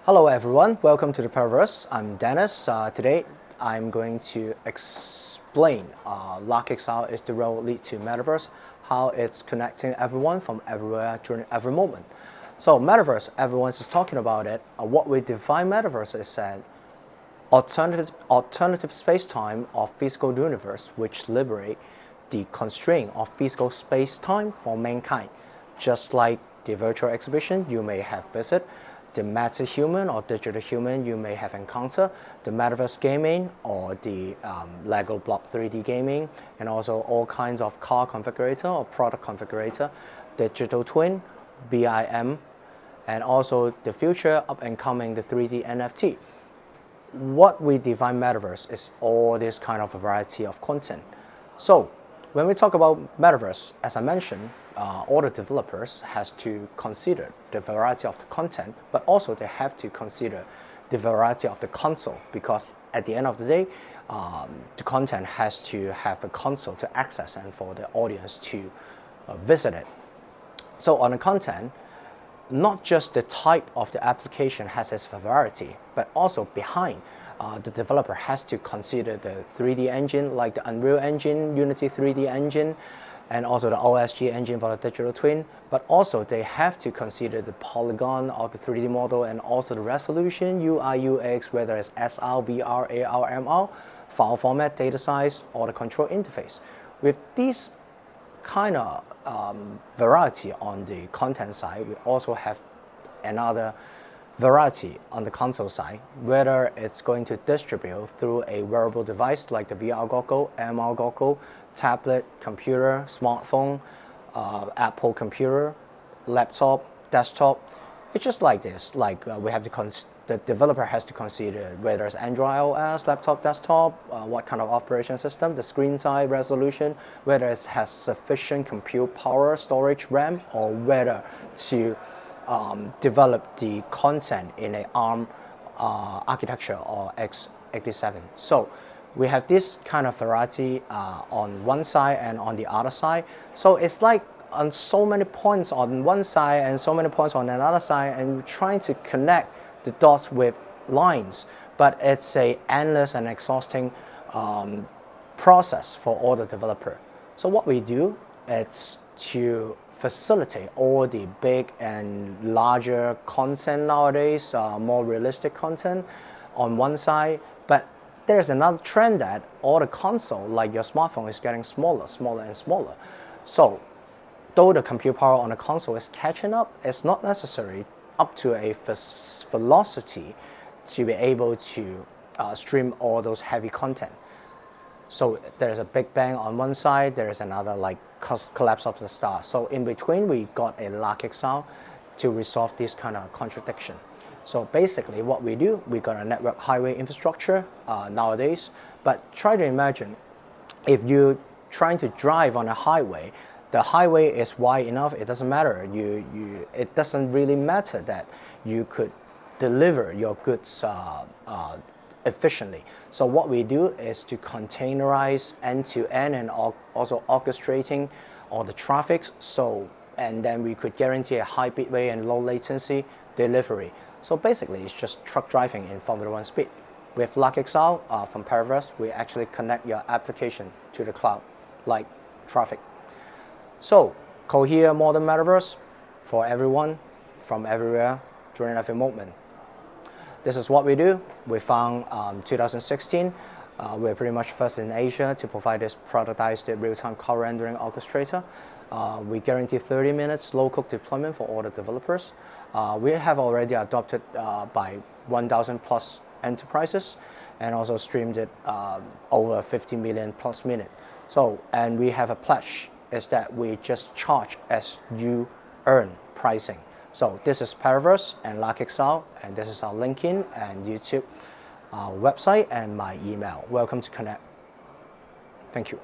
Hello everyone, welcome to the Paraverse. I'm Dennis. Today I'm going to explain LarkXR is the road lead to Metaverse, how it's connecting everyone from everywhere during every moment. So Metaverse, everyone's just talking about it. What we define Metaverse is an alternative space-time of physical universe which liberate the constraint of physical space-time for mankind. Just like the virtual exhibition you may have visited, the meta-human or digital human you may have encountered, the Metaverse gaming or the Lego block 3D gaming, and also all kinds of car configurator or product configurator, digital twin, BIM, and also the future up and coming, the 3D NFT. What we define Metaverse is all this kind of variety of content. So when we talk about Metaverse, as I mentioned, all the developers has to consider the variety of the content, but also they have to consider the variety of the console, because at the end of the day, the content has to have a console to access and for the audience to visit it. So on the content, not just the type of the application has its variety, but also behind, the developer has to consider the 3D engine, like the Unreal Engine, Unity 3D engine, and also the OSG engine for the digital twin, but also they have to consider the polygon of the 3D model and also the resolution, UI, UX, whether it's SR, VR, AR, MR, file format, data size, or the control interface. With these kind of variety on the content side, we also have another variety on the console side, whether it's going to distribute through a wearable device like the VR goggle, MR goggle, tablet, computer, smartphone, Apple computer, laptop, desktop. It's just like this. Like we have to the developer has to consider whether it's Android, iOS, laptop, desktop, what kind of operation system, the screen size, resolution, whether it has sufficient compute power, storage, RAM, or whether to develop the content in a ARM architecture or x87. So we have this kind of variety on one side and on the other side. So it's like on so many points on one side and so many points on another side, and we're trying to connect the dots with lines, but it's a endless and exhausting process for all the developer. So what we do is to facilitate all the big and larger content nowadays, more realistic content on one side, but there's another trend that all the console, like your smartphone, is getting smaller, smaller and smaller. So though the compute power on the console is catching up, it's not necessary up to a velocity to be able to stream all those heavy content. So there's a big bang on one side, there's another like collapse of the star. So in between, we got a LarkXR to resolve this kind of contradiction. So basically what we do, we got a network highway infrastructure nowadays, but try to imagine if you're trying to drive on a highway, the highway is wide enough, it doesn't matter. It doesn't really matter that you could deliver your goods efficiently. So what we do is to containerize end-to-end and also orchestrating all the traffic. So, and then we could guarantee a high bit rate and low latency delivery. So basically, it's just truck driving in Formula 1 speed. With LarkXR from Paraverse, we actually connect your application to the cloud, like traffic. So, cohere modern Metaverse for everyone, from everywhere, during every moment. This is what we do. We found 2016. We're pretty much first in Asia to provide this productized real-time car rendering orchestrator. We guarantee 30 minutes low-code deployment for all the developers. We have already adopted by 1,000 plus enterprises and also streamed it over 50 million plus minutes. So, and we have a pledge is that we just charge as you earn pricing. So this is Paraverse and LarkXR, and this is our LinkedIn and YouTube website and my email. Welcome to connect. Thank you.